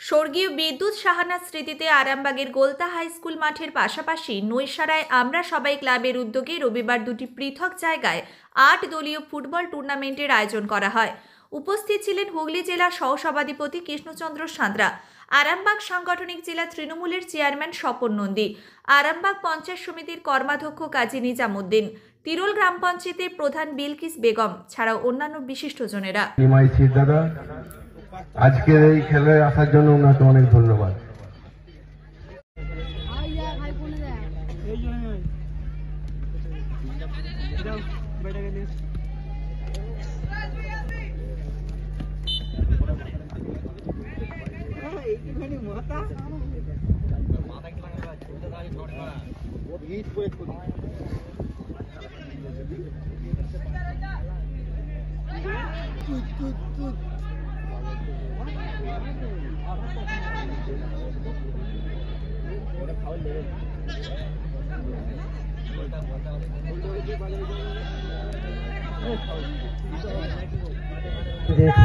স্বর্গীয় বিদ্যুৎ সাহানার স্মৃতিতে আরামবাগের গোলতা হাই স্কুল মাঠের পাশাপাশি নৈশারায় আমরা সবাই ক্লাবের উদ্যোগে রবিবার দুটি পৃথক জায়গায় ৮ দলীয় ফুটবল টুর্নামেন্টের আয়োজন করা হয়। উপস্থিত ছিলেন হুগলি জেলা সহসভাধিপতি কৃষ্ণচন্দ্র সাঁতরা, আরামবাগ সাংগঠনিক জেলা তৃণমূলের চেয়ারম্যান স্বপন নন্দী, আরামবাগ পঞ্চায়েত সমিতির কর্মাধ্যক্ষ কাজী নিজামুদ্দিন, তিরোল গ্রাম পঞ্চায়েতের প্রধান বিলকিস বেগম ছাড়াও অন্যান্য বিশিষ্টজনেরা। আজকের এই খেলায় আসার জন্য ওনাকে অনেক ধন্যবাদ।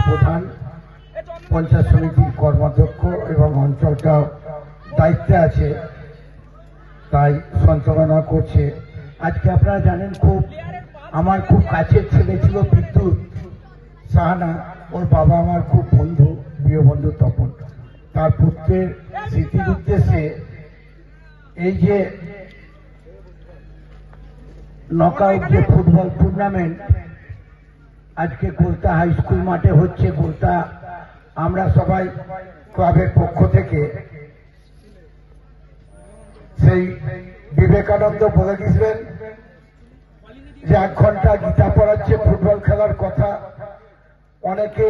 প্রধান পঞ্চায়েত সমিতির কর্মাধ্যক্ষ এবং অঞ্চলটা দায়িত্বে আছে, তাই সঞ্চালনা করছে। আজকে আপনারা জানেন আমার খুব কাছের ছেলে ছিল বিদ্যুৎ সাহানা, ওর বাবা আমার খুব বন্ধু, প্রিয় বন্ধু তপন। তার পুত্রের স্মৃতির উদ্দেশ্যে এই যে নকআউট যে ফুটবল টুর্নামেন্ট আজকে গোলতা হাই স্কুল মাঠে হচ্ছে। গোলতা আমরা সবাই ক্লাবের পক্ষ থেকে সেই বিবেকানন্দ বলে দিয়েছিলেন যে 1 ঘন্টা গীতা পড়াচ্ছে ফুটবল খেলার কথা। অনেকে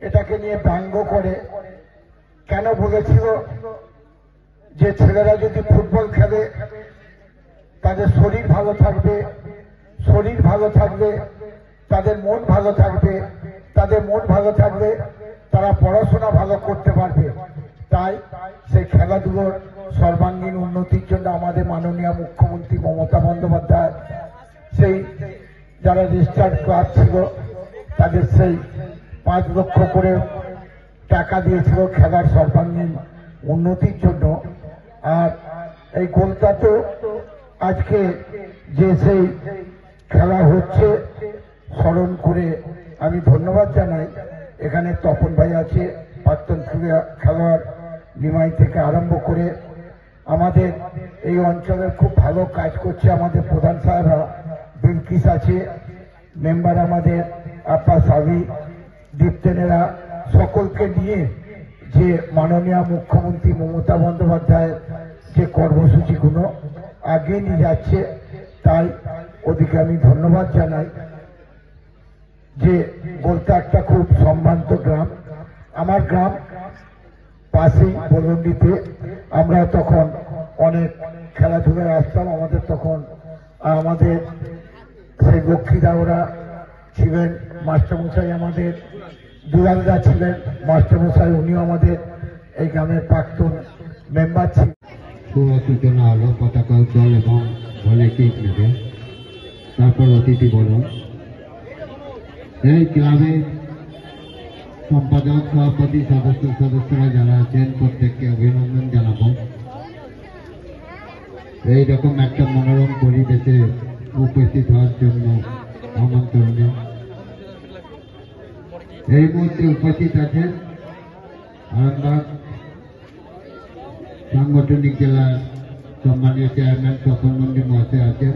এটাকে নিয়ে ব্যঙ্গ করে, কেন বলেছিল যে ছেলেরা যদি ফুটবল খেলে তাদের শরীর ভালো থাকবে, শরীর ভালো থাকবে তাদের মন ভালো থাকবে, তাদের মন ভালো থাকবে তারা পড়াশোনা ভালো করতে পারবে। তাই সেই খেলাধুলোর সর্বাঙ্গীন উন্নতির জন্য আমাদের মাননীয় মুখ্যমন্ত্রী মমতা বন্দ্যোপাধ্যায় সেই যারা রেজিস্টার্ড ক্লাব ছিল তাদের সেই 5 লক্ষ করে টাকা দিয়েছিল খেলার সর্বাঙ্গীন উন্নতির জন্য। আর এই গোলটা তো আজকে যে সেই খেলা হচ্ছে স্মরণ করে আমি ধন্যবাদ জানাই। এখানে তপন ভাই আছে, প্রাক্তন খেলোয়াড় নিমাই থেকে আরম্ভ করে আমাদের এই অঞ্চলের খুব ভালো কাজ করছে আমাদের প্রধান সাহেবরা, বিলকিস আছে, মেম্বার আমাদের আপা সাবি, দীপ্তেনেরা, সকলকে নিয়ে যে মাননীয় মুখ্যমন্ত্রী মমতা বন্দ্যোপাধ্যায়ের যে কর্মসূচিগুলো আগে নিয়ে যাচ্ছে, তাই ওদিকে আমি ধন্যবাদ জানাই। যে গোলতা একটা খুব সম্ভ্রান্ত গ্রাম, আমার গ্রাম পাশেই বলন্ডিতে। আমরা তখন অনেক খেলাধুলায় আসতাম। আমাদের তখন আমাদের সেই লক্ষ্মীদা ওরা ছিলেন, মাস্টারমশাই আমাদের দুলালদা ছিলেন মাস্টারমশাই, উনিও আমাদের এই গ্রামের প্রাক্তন মেম্বার ছিলেন। সূচনা হলো পতাকা উজ্জ্বল এবং বলে কেক নেবে, তারপর অতিথি বলুন। এই ক্লাবে সম্পাদক, সভাপতি, সদস্যরা যারা আছেন প্রত্যেককে অভিনন্দন জানাবো। এইরকম একটা মনোরম পরিবেশে উপস্থিত হওয়ার জন্য আমন্ত্রণে এই মুহূর্তে উপস্থিত আছেন আরামবাগ সাংগঠনিক জেলার সম্মানীয় চেয়ারম্যান স্বপন নন্দী মহাশয় আছেন,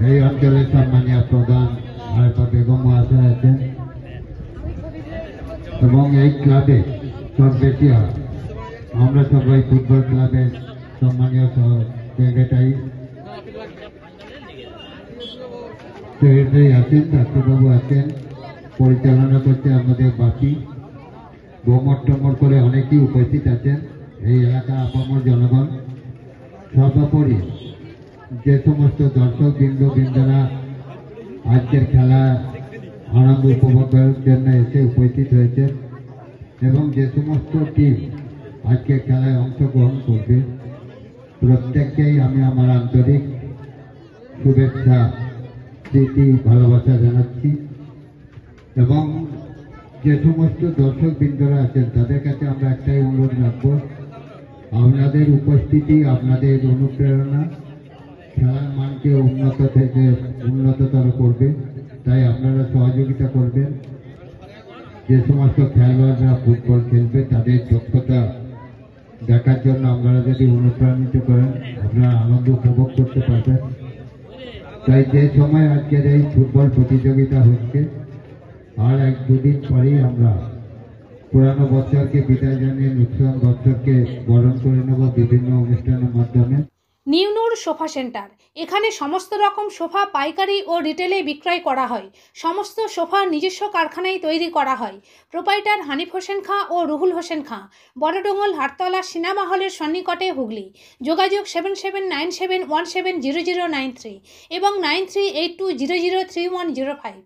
এই অঞ্চলের সম্মানীয় প্রধান আরেফা বেগম মহাশয় আছেন এবং এই ক্লাবে সব বেশি আমরা সবাই ফুটবল ক্লাবের সম্মানীয় সেক্রেটারি আছেন, ডাক্তারবাবু আছেন, পরিচালনা করতে আমাদের বাকি বোমর টমর করে অনেকেই উপস্থিত আছেন। এই এলাকার আপামর জনগণ, সর্বোপরি যে সমস্ত দর্শক বৃন্দরা আজকের খেলা আনন্দ উপভোগ করার জন্য এসে উপস্থিত হয়েছে এবং যে সমস্ত টিম আজকের খেলায় অংশগ্রহণ করবে প্রত্যেককেই আমি আমার আন্তরিক শুভেচ্ছা, প্রীতি, ভালোবাসা জানাচ্ছি এবং যে সমস্ত দর্শক বৃন্দরা আছেন তাদের কাছে আমরা একটাই অনুরোধ রাখবো, আপনাদের উপস্থিতি, আপনাদের অনুপ্রেরণা খেলার মানকে উন্নততর করবে। তাই আপনারা সহযোগিতা করবেন। যে সমস্ত খেলোয়াড়রা ফুটবল খেলবে তাদের দক্ষতা দেখার জন্য আপনারা যদি অনুপ্রাণিত করেন, আপনারা আনন্দ উপভোগ করতে পারবেন। তাই যে সময় আজকের এই ফুটবল প্রতিযোগিতা হচ্ছে, আর 1-2 দিন পরেই আমরা পুরানো বছরকে বিদায় জানিয়ে নতুন বছরকে বরণ করে নেব বিভিন্ন অনুষ্ঠানের মাধ্যমে। নিউ নূর সোফা সেন্টার, এখানে সমস্ত রকম সোফা পাইকারি ও রিটেলে বিক্রয় করা হয়। সমস্ত সোফা নিজস্ব কারখানায় তৈরি করা হয়। প্রোপাইটার হানিফ হোসেন খাঁ ও রুহুল হোসেন খাঁ, বড়ডোঙ্গল হাটতলা সিনেমা হলের সন্নিকটে, হুগলি। যোগাযোগ 7797170093 এবং 9382003105।